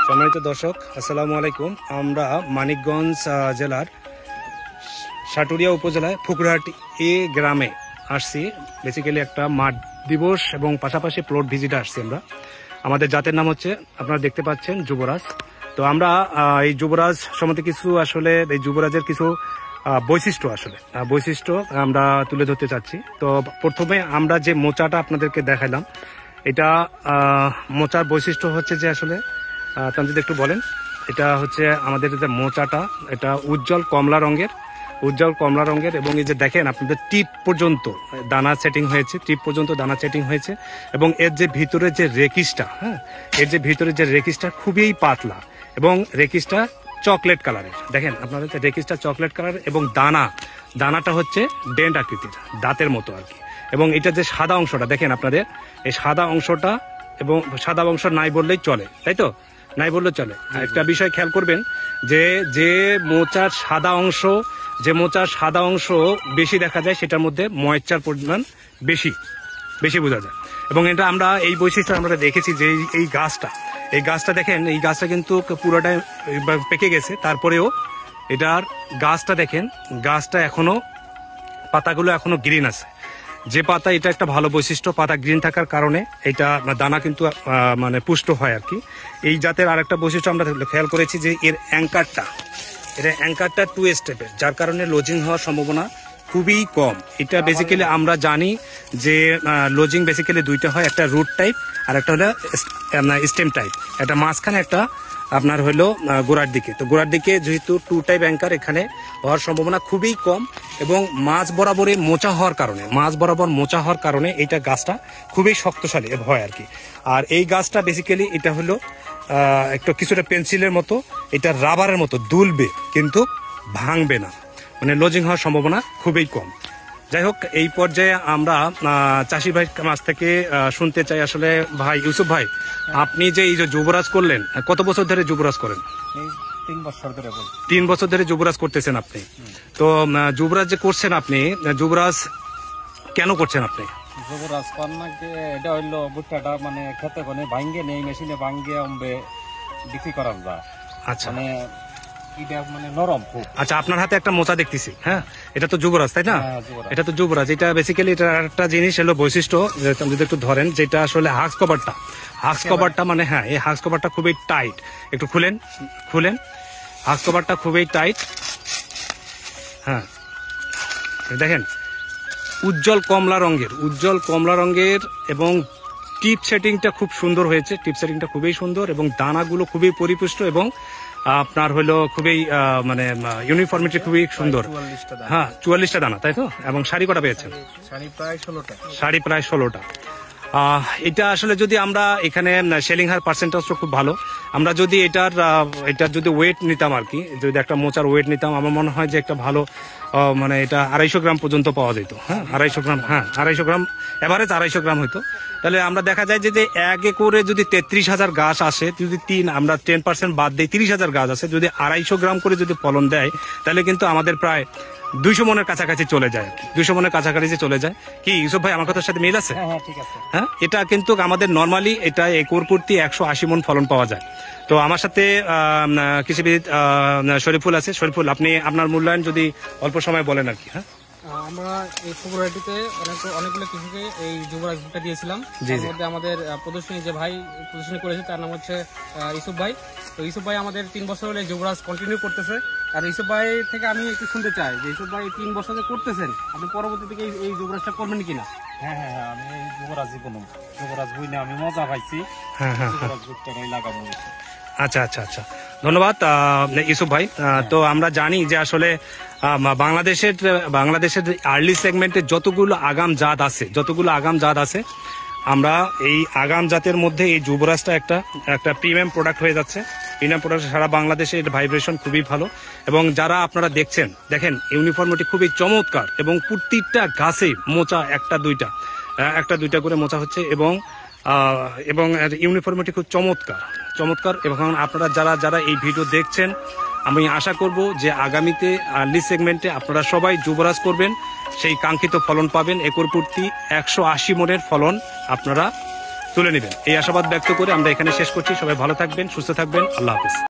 সম্মানিত দর্শক, আসসালামু আলাইকুম। আমরা মানিকগঞ্জ জেলার সাটুরিয়া উপজেলায় ফুকরাহাটি গ্রামে আসছি। বেসিক্যালি একটা মাঠ দিবস এবং পাশাপাশি প্লট ভিজিটে আসছি আমরা। আমাদের জাতের নাম হচ্ছে, আপনারা দেখতে পাচ্ছেন, যুবরাজ। তো আমরা এই যুবরাজ সম্বন্ধে কিছু, আসলে এই যুবরাজের কিছু বৈশিষ্ট্য আমরা তুলে ধরতে চাচ্ছি। তো প্রথমে আমরা যে মোচাটা আপনাদেরকে দেখালাম, এটা মোচার বৈশিষ্ট্য হচ্ছে যে আসলে তানজিদ একটু বলেন। এটা হচ্ছে আমাদের যে মোচাটা, এটা উজ্জ্বল কমলা রঙের এবং এই যে দেখেন আপনাদের টিপ পর্যন্ত দানা সেটিং হয়েছে, এবং এর যে ভিতরে যে রেকিসটা খুবই পাতলা এবং রেকিসটা চকলেট কালারের। দেখেন আপনারা রেকিসটা চকলেট কালার এবং দানাটা হচ্ছে ডেন্ট আকৃতির, দাঁতের মতো আর কি। এবং এটা যে সাদা অংশটা দেখেন আপনাদের, এই সাদা অংশটা, এবং সাদা অংশ নাই বললেই চলে, তাই তো? নাই বললে চলে। একটা বিষয় খেয়াল করবেন যে মোচার সাদা অংশ বেশি দেখা যায়, সেটার মধ্যে ময়েশ্চার পরিমাণ বেশি বোঝা যায়। এবং এটা আমরা এই বৈশিষ্ট্য আমরা দেখেছি যে এই গাছটা দেখেন, এই গাছটা কিন্তু পুরোটাই পেকে গেছে, তারপরেও এটার গাছটা দেখেন, গাছটা এখনো পাতাগুলো এখনো গ্রিন আছে। যে পাতা, এটা একটা ভালো বৈশিষ্ট্য, পাতা গ্রিন থাকার কারণে এটা দানা কিন্তু মানে পুষ্ট হয় আর কি। এই জাতের আরেকটা বৈশিষ্ট্য আমরা খেয়াল করেছি যে এর অ্যাঙ্কারটা 2 স্টেপের, যার কারণে লজিং হওয়ার সম্ভাবনা খুবই কম। এটা বেসিক্যালি আমরা জানি যে লজিং বেসিক্যালি দুইটা হয়, একটা রুট টাইপ আর একটা হলো স্টেম টাইপ। একটা মাঝখানে, একটা আপনার হলো গোড়ার দিকে। তো গোড়ার দিকে যেহেতু 2 টাইপ অ্যাঙ্কার, এখানে হওয়ার সম্ভাবনা খুবই কম। এবং মাঝ বরাবর মোচা হওয়ার কারণে এইটা গাছটা খুবই শক্তশালী হয় আর কি। আর এই গাছটা বেসিক্যালি এটা হলো একটা কিছুটা পেন্সিলের মতো, এটা রাবারের মতো দুলবে কিন্তু ভাঙবে না, মানে লজিং হওয়ার সম্ভাবনা খুবই কম। যাই হোক, এই পর্যায়ে আমরা চাষি ভাই কাছ থেকে শুনতে চাই, আসলে ভাই ইউসুফ ভাই, আপনি যে এই যে যুবরাজ করলেন, কত বছর ধরে যুবরাজ করেন? 3 বছর ধরে যুবরাজ করতেছেন আপনি। তো যুবরাজ যে করছেন আপনি, যুবরাজ কেন করছেন আপনি? যুবরাজ কন্যাকে এটা হইলো ভুট্টাটা মানে খেতে কোনে ভাঙ্গে নেই, মেশিনে ভাঙ্গে বিক্রি করা যায়। আচ্ছা, মানে নরম খুব। আচ্ছা, আপনার হাতে একটা মোচা দেখতেছি, হ্যাঁ, এটা তো যুবরাজ, তাই না? এটা তো যুবরাজ। এটা বেসিক্যালি এটা একটা জিনিস হলো বৈশিষ্ট্য, যদি একটু ধরেন, যেটা আসলে হাক্স কভারটা মানে, হ্যাঁ, এই হাক্স কভারটা খুবই টাইট। একটু খুলেন, হাক্স কভারটা খুবই টাইট। হ্যাঁ, দেখেন, উজ্জ্বল কমলা রঙের এবং টিপ সেটিংটা খুব সুন্দর হয়েছে, খুবই সুন্দর, এবং দানাগুলো খুবই পরিপুষ্ট, এবং আপনার হলো খুবই মানে ইউনিফর্মিটি খুবই সুন্দর। হ্যাঁ, 44টা দানা, তাই তো? এবং শাড়ি কটা পেয়েছেন? শাড়ি প্রায় 16টা। এটা আসলে যদি আমরা এখানে সেলিং হার পার্সেন্টেজটা খুব ভালো। আমরা যদি এটার যদি ওয়েট নিতাম আর কি, যদি একটা মোচার ওয়েট নিতাম, আমার মনে হয় যে একটা ভালো মানে এটা 250 গ্রাম পর্যন্ত পাওয়া যেত। হ্যাঁ, 250 গ্রাম, হ্যাঁ, 250 গ্রাম, এভারেজ 250 গ্রাম হইতো। তাহলে আমরা দেখা যায় যে 1 একরে যদি 33,000 গাছ আসে, যদি আমরা 10% বাদ দিই, 30,000 গাছ আসে, যদি 250 গ্রাম করে যদি ফলন দেয়, তাহলে কিন্তু আমাদের প্রায় 200 মনের কাছাকাছি চলে যায়। কি ইউসুফ ভাই, আমার কথার সাথে মিল আছে? হ্যাঁ, ঠিক আছে। হ্যাঁ, এটা কিন্তু আমাদের নর্মালি এটা একর প্রতি 180 মন ফলন পাওয়া যায়। তো আমার সাথে কৃষিবিদ শরীফুল আছে। শরীফুল, আপনি আপনার মূল্যায়ন যদি অল্প সময় বলেন আর কি। হ্যাঁ, আমরা এই ফুকরাহাটিতে অনেকগুলো কৃষিকে এই যুবরাজ ভুট্টা দিয়েছিলাম। এর মধ্যে আমাদের প্রদর্শনী যে ভাই প্রদর্শনী করেছে, তার নাম হচ্ছে ইউসুফ ভাই। তো ইউসুফ ভাই আমাদের 3 বছর হলে যুবরাজ কন্টিনিউ করতেছে। আর ইউসুফ ভাই থেকে আমি একটু শুনতে চাই যে ইউসুফ ভাই 3 বছর করতেছেন, আপনি পরবর্তী থেকে এই যুবরাজটা করবেন কিনা? হ্যাঁ, আমি এই যুবরাজ বই না, আমি মজা পাইছি। যুবরাজ ভুট্টাটাই লাগাবো। আচ্ছা, ধন্যবাদ ইউসুফ ভাই। তো আমরা জানি যে আসলে বাংলাদেশের আর্লি সেগমেন্টে যতগুলো আগাম জাত আছে, আমরা এই আগাম জাতের মধ্যে এই যুবরাজটা একটা প্রিমিয়াম প্রোডাক্ট হয়ে যাচ্ছে। সারা বাংলাদেশে এর ভাইব্রেশন খুবই ভালো। এবং যারা আপনারা দেখেন ইউনিফর্মিটি খুবই চমৎকার, এবং প্রত্যেকটা গাছে মোচা একটা দুইটা করে মোচা হচ্ছে, এবং ইউনিফর্মিটি খুব চমৎকার। এবং আপনারা যারা এই ভিডিও দেখছেন, আমি আশা করব যে আগামীতে আর্লি সেগমেন্টে আপনারা সবাই যুবরাজ করবেন, সেই কাঙ্ক্ষিত ফলন পাবেন। একর প্রতি 180 মনের ফলন আপনারা তুলে নেবেন। এই আশাবাদ ব্যক্ত করে আমরা এখানে শেষ করছি। সবাই ভালো থাকবেন, সুস্থ থাকবেন। আল্লাহ হাফেজ।